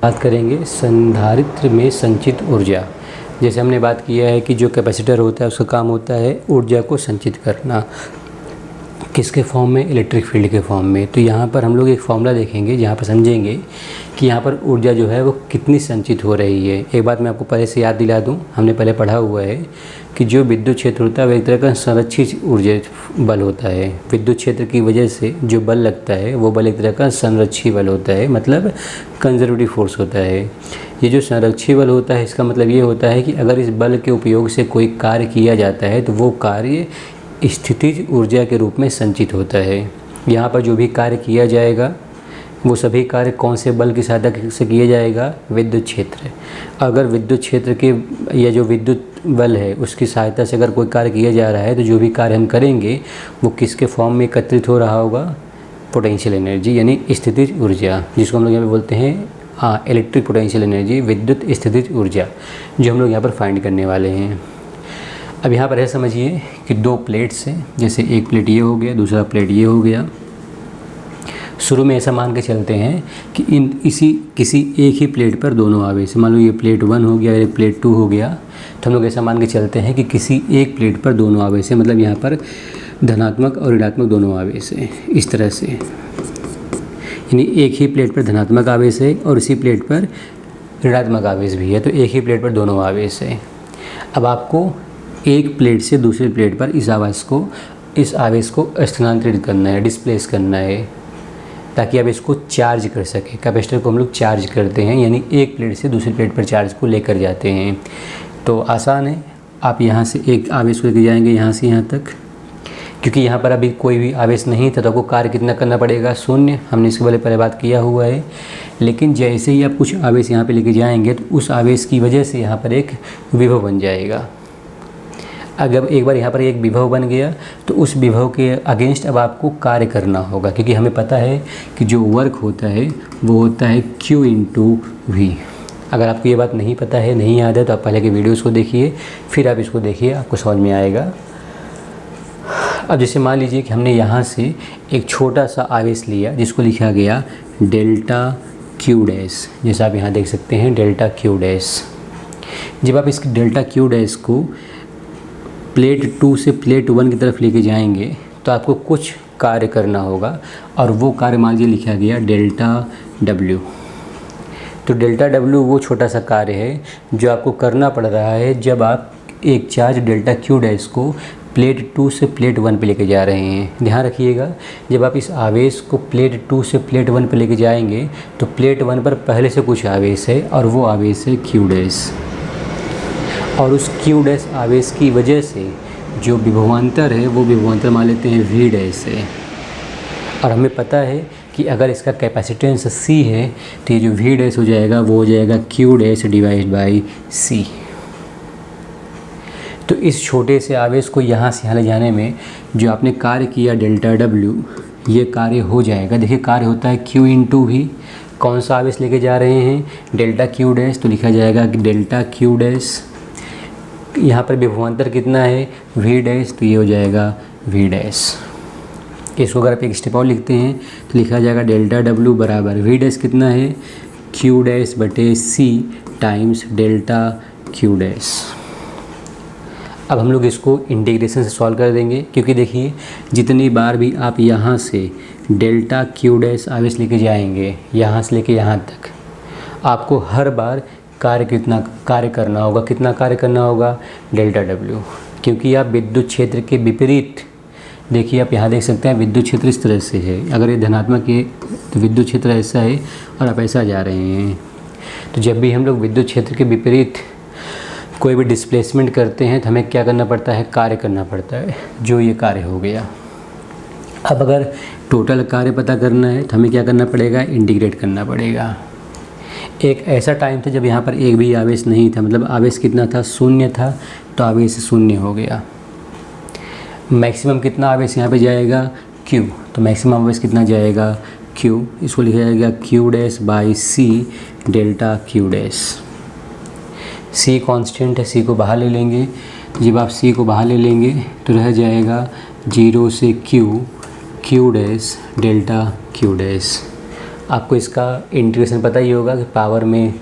बात करेंगे संधारित्र में संचित ऊर्जा। जैसे हमने बात किया है कि जो कैपेसिटर होता है उसका काम होता है ऊर्जा को संचित करना, किसके फॉर्म में, इलेक्ट्रिक फील्ड के फॉर्म में। तो यहाँ पर हम लोग एक फॉर्मूला देखेंगे जहाँ पर समझेंगे कि यहाँ पर ऊर्जा जो है वो कितनी संचित हो रही है। एक बात मैं आपको पहले से याद दिला दूँ, हमने पहले पढ़ा हुआ है कि जो विद्युत क्षेत्र होता है वह एक तरह का संरक्षित ऊर्जा बल होता है। विद्युत क्षेत्र की वजह से जो बल लगता है वो बल एक तरह का संरक्षित बल होता है, मतलब कंजर्वेटिव फोर्स होता है। ये जो संरक्षित बल होता है इसका मतलब ये होता है कि अगर इस बल के उपयोग से कोई कार्य किया जाता है तो वो कार्य स्थितिज ऊर्जा के रूप में संचित होता है। यहाँ पर जो भी कार्य किया जाएगा वो सभी कार्य कौन से बल की सहायता से किया जाएगा, विद्युत क्षेत्र। अगर विद्युत क्षेत्र के या जो विद्युत बल है उसकी सहायता से अगर कोई कार्य किया जा रहा है तो जो भी कार्य हम करेंगे वो किसके फॉर्म में एकत्रित हो रहा होगा, पोटेंशियल एनर्जी यानी स्थितिज ऊर्जा, जिसको हम लोग यहाँ पे बोलते हैं इलेक्ट्रिक पोटेंशियल एनर्जी, विद्युत स्थितिज ऊर्जा, जो हम लोग यहाँ पर फाइंड करने वाले हैं। अब यहाँ पर ऐसा समझिए कि दो प्लेट्स हैं, जैसे एक प्लेट ये हो गया, दूसरा प्लेट ये हो गया। शुरू में ऐसा मान के चलते हैं कि किसी एक ही प्लेट पर दोनों आवेश, मान लो ये प्लेट 1 हो गया, ये प्लेट 2 हो गया, तो हम लोग ऐसा मान के चलते हैं कि किसी एक प्लेट पर दोनों आवेश है, मतलब यहाँ पर धनात्मक और ऋणात्मक दोनों आवेश है। इस तरह से यानी एक ही प्लेट पर धनात्मक आवेश है और इसी प्लेट पर ऋणात्मक आवेश भी है, तो एक ही प्लेट पर दोनों आवेश है। अब आपको एक प्लेट से दूसरी प्लेट पर इस आवेश को स्थानांतरित करना है, डिस्प्लेस करना है, ताकि आप इसको चार्ज कर सकें। कैपेसिटर को हम लोग चार्ज करते हैं, यानी एक प्लेट से दूसरी प्लेट पर चार्ज को लेकर जाते हैं। तो आसान है, आप यहाँ से एक आवेश को लेकर जाएंगे यहाँ से यहाँ तक, क्योंकि यहाँ पर अभी कोई भी आवेश नहीं था तो आपको कार्य कितना करना पड़ेगा, शून्य। हमने इसके पहले बात किया हुआ है। लेकिन जैसे ही आप कुछ आवेश यहाँ पे लेके जाएंगे तो उस आवेश की वजह से यहाँ पर एक विभव बन जाएगा। अगर एक बार यहाँ पर एक विभव बन गया तो उस विभव के अगेंस्ट अब आपको कार्य करना होगा, क्योंकि हमें पता है कि जो वर्क होता है वो होता है Q × V। अगर आपको ये बात नहीं पता है, नहीं याद है, तो आप पहले के वीडियोस को देखिए, फिर आप इसको देखिए, आपको समझ में आएगा। अब जैसे मान लीजिए कि हमने यहाँ से एक छोटा सा आवेश लिया जिसको लिखा गया डेल्टा Q डैश, जैसा आप यहाँ देख सकते हैं डेल्टा Q डैश। जब आप इस डेल्टा Q डैश को प्लेट 2 से प्लेट 1 की तरफ लेके जाएंगे तो आपको कुछ कार्य करना होगा, और वो कार्य मान लीजिए लिखा गया डेल्टा W। तो डेल्टा W वो छोटा सा कार्य है जो आपको करना पड़ रहा है जब आप एक चार्ज डेल्टा Q डैश को प्लेट 2 से प्लेट 1 पे लेके जा रहे हैं। ध्यान रखिएगा, जब आप इस आवेश को प्लेट 2 से प्लेट 1 पे लेके जाएंगे तो प्लेट 1 पर पहले से कुछ आवेश है और वो आवेश है Q डैश, और उस Q डैश आवेश की वजह से जो विभवांतर है वो विभवांतर मान लेते हैं V डैश है। और हमें पता है कि अगर इसका कैपेसिटेंस C है तो ये जो V डैश हो जाएगा वो हो जाएगा Q dash divide by C। तो इस छोटे से आवेश को यहाँ से यहाँ ले जाने में जो आपने कार्य किया डेल्टा W, ये कार्य हो जाएगा। देखिए कार्य होता है Q × V। कौन सा आवेश लेके जा रहे हैं, डेल्टा Q डैश, तो लिखा जाएगा कि डेल्टा Q डैश। यहाँ पर विभवांतर कितना है, V डैश, तो ये हो जाएगा V डैश। इसको अगर आप एक स्टेप और लिखते हैं तो लिखा जाएगा डेल्टा W बराबर V डैश कितना है, Q डैश बटे C times delta Q dash. अब हम लोग इसको इंटीग्रेशन से सॉल्व कर देंगे, क्योंकि देखिए जितनी बार भी आप यहाँ से डेल्टा Q डैश आवेश लेके जाएंगे यहाँ से लेके यहाँ तक, आपको हर बार कितना कार्य करना होगा, डेल्टा W। क्योंकि आप विद्युत क्षेत्र के विपरीत, देखिए आप यहाँ देख सकते हैं विद्युत क्षेत्र इस तरह से है, अगर ये धनात्मक है तो विद्युत क्षेत्र ऐसा है और आप ऐसा जा रहे हैं। तो जब भी हम लोग विद्युत क्षेत्र के विपरीत कोई भी डिस्प्लेसमेंट करते हैं तो हमें क्या करना पड़ता है, कार्य करना पड़ता है, जो ये कार्य हो गया। अब अगर टोटल कार्य पता करना है तो हमें क्या करना पड़ेगा, इंटीग्रेट करना पड़ेगा। एक ऐसा टाइम था जब यहाँ पर एक भी आवेश नहीं था, मतलब आवेश कितना था, शून्य था, तो आवेश शून्य हो गया। मैक्सिमम कितना आवेश यहाँ पे जाएगा, Q, तो मैक्सिमम आवेश कितना जाएगा, Q। इसको लिखा जाएगा Q dash by C delta Q dash. C constant है, C को बाहर ले लेंगे। जब आप C को बाहर ले लेंगे तो रह जाएगा 0 से Q dash delta Q dash. आपको इसका इंटीग्रेशन पता ही होगा कि पावर में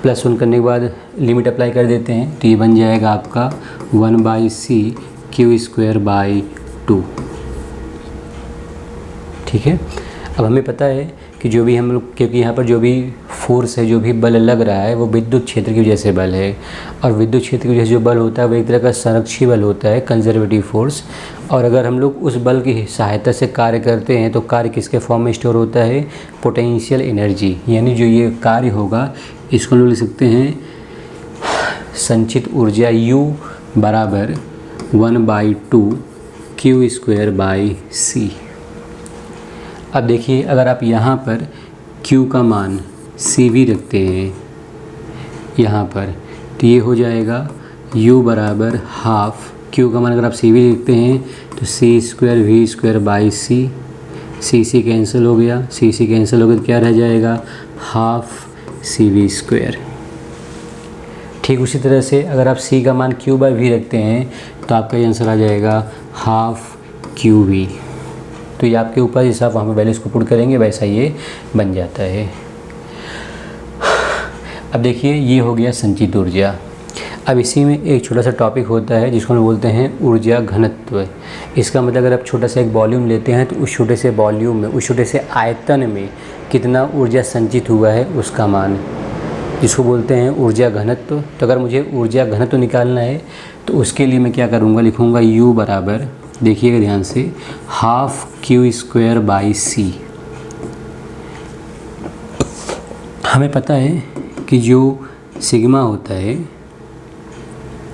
+1 करने के बाद लिमिट अप्लाई कर देते हैं, तो ये बन जाएगा आपका 1/c^2/2। ठीक है। अब हमें पता है कि जो भी हम लोग, क्योंकि यहाँ पर जो भी फोर्स है, जो भी बल लग रहा है वो विद्युत क्षेत्र की वजह से बल है, और विद्युत क्षेत्र की वजह से जो बल होता है वो एक तरह का संरक्षी बल होता है, कंजर्वेटिव फोर्स। और अगर हम लोग उस बल की सहायता से कार्य करते हैं तो कार्य किसके फॉर्म में स्टोर होता है? Potential energy. यानी जो ये कार्य होगा इसको हम लोग लिख सकते हैं संचित ऊर्जा U बराबर 1/2q²/c। अब देखिए, अगर आप यहाँ पर Q का मान CV रखते हैं यहाँ पर, तो ये हो जाएगा U बराबर हाफ, Q का मान अगर आप CV लिखते हैं तो c²v²/c, c कैंसिल हो गया, c कैंसिल हो गया तो क्या रह जाएगा? Half CV²। ठीक उसी तरह से अगर आप C का मान Q/v रखते हैं तो आपका ये आंसर आ जाएगा हाफ QV। तो ये आपके ऊपर, जैसा आप वहाँ पर वैल्यूज़ को पुट करेंगे वैसा ये बन जाता है। अब देखिए, ये हो गया संचित ऊर्जा। अब इसी में एक छोटा सा टॉपिक होता है जिसको हम बोलते हैं ऊर्जा घनत्व। इसका मतलब अगर आप छोटा सा एक वॉल्यूम लेते हैं तो उस छोटे से वॉल्यूम में, उस छोटे से आयतन में कितना ऊर्जा संचित हुआ है उसका मान, जिसको बोलते हैं ऊर्जा घनत्व। तो अगर मुझे ऊर्जा घनत्व निकालना है तो उसके लिए मैं क्या करूँगा? लिखूँगा U बराबर, देखिएगा ध्यान से, हाफ q²/c। हमें पता है कि जो सिग्मा होता है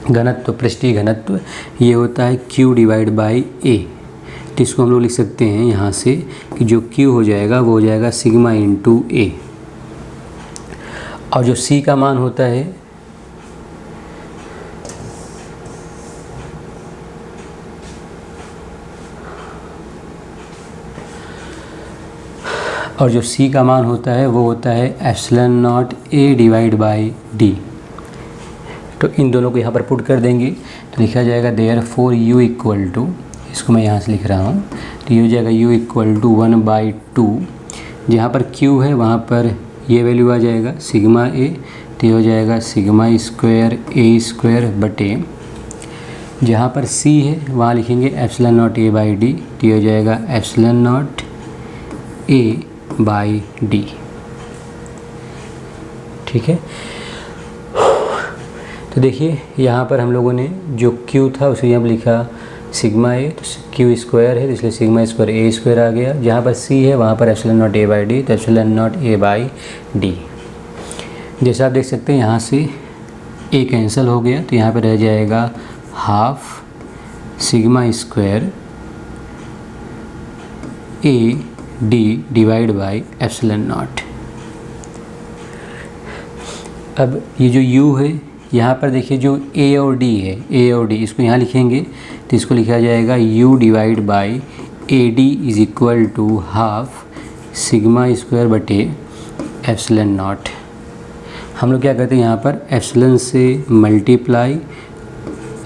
घनत्व, पृष्ठीय घनत्व, ये होता है Q/A। तो इसको हम लोग लिख सकते हैं यहाँ से कि जो Q हो जाएगा वो हो जाएगा सिग्मा इंटू A। और जो C का मान होता है वो होता है ε0A/d। तो इन दोनों को यहाँ पर पुट कर देंगे तो लिखा जाएगा देयरफॉर U इक्वल टू, इसको मैं यहाँ से लिख रहा हूँ, तो ये हो जाएगा U इक्वल टू 1/2, जहाँ पर Q है वहाँ पर ये वैल्यू आ जाएगा सिग्मा A, तो ये हो जाएगा σ²A²/, जहाँ पर C है वहाँ लिखेंगे ε0A/d, तो ये हो जाएगा ε0A/d। ठीक है। तो देखिए, यहाँ पर हम लोगों ने जो Q था उसे यहाँ पर लिखा सिग्मा A, तो Q² है तो इसलिए σ²A² आ गया। जहाँ पर C है वहाँ पर ε0A/d, तो ε0A/d। जैसा आप देख सकते हैं यहाँ से A कैंसिल हो गया तो यहाँ पर रह जाएगा हाफ σ²A/d/ε0। अब ये जो U है यहाँ पर देखिए, जो A और D है, A और D इसको यहाँ लिखेंगे तो इसको लिखा जाएगा U/AD = हाफ σ²/ε0। हम लोग क्या करते हैं, यहाँ पर एप्सिलॉन से मल्टीप्लाई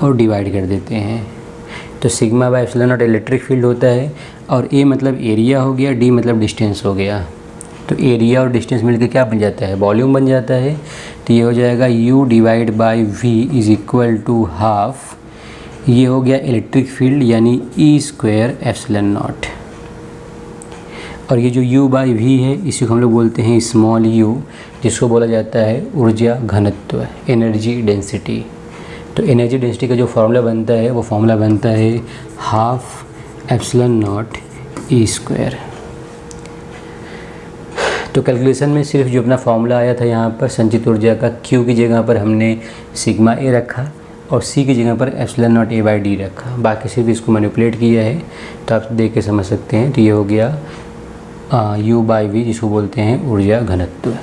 और डिवाइड कर देते हैं। तो σ/ε0 इलेक्ट्रिक फील्ड होता है, और A मतलब एरिया हो गया, D मतलब डिस्टेंस हो गया। तो एरिया और डिस्टेंस मिलकर क्या बन जाता है? वॉल्यूम बन जाता है। तो ये हो जाएगा U/V = हाफ, ये हो गया इलेक्ट्रिक फील्ड यानी E²ε0। और ये जो U/V है इसी को हम लोग बोलते हैं स्मॉल u, जिसको बोला जाता है ऊर्जा घनत्व, एनर्जी डेंसिटी। तो एनर्जी डेंसिटी का जो फॉर्मूला बनता है वो फॉर्मूला बनता है हाफ ε0 E²। तो कैलकुलेशन में सिर्फ जो अपना फॉर्मूला आया था यहाँ पर संचित ऊर्जा का, Q की जगह पर हमने सिग्मा A रखा और C की जगह पर ε0A/d रखा, बाकी सिर्फ इसको मैनिपुलेट किया है। तो आप देख के समझ सकते हैं। तो ये हो गया U/V, जिसको बोलते हैं ऊर्जा घनत्व।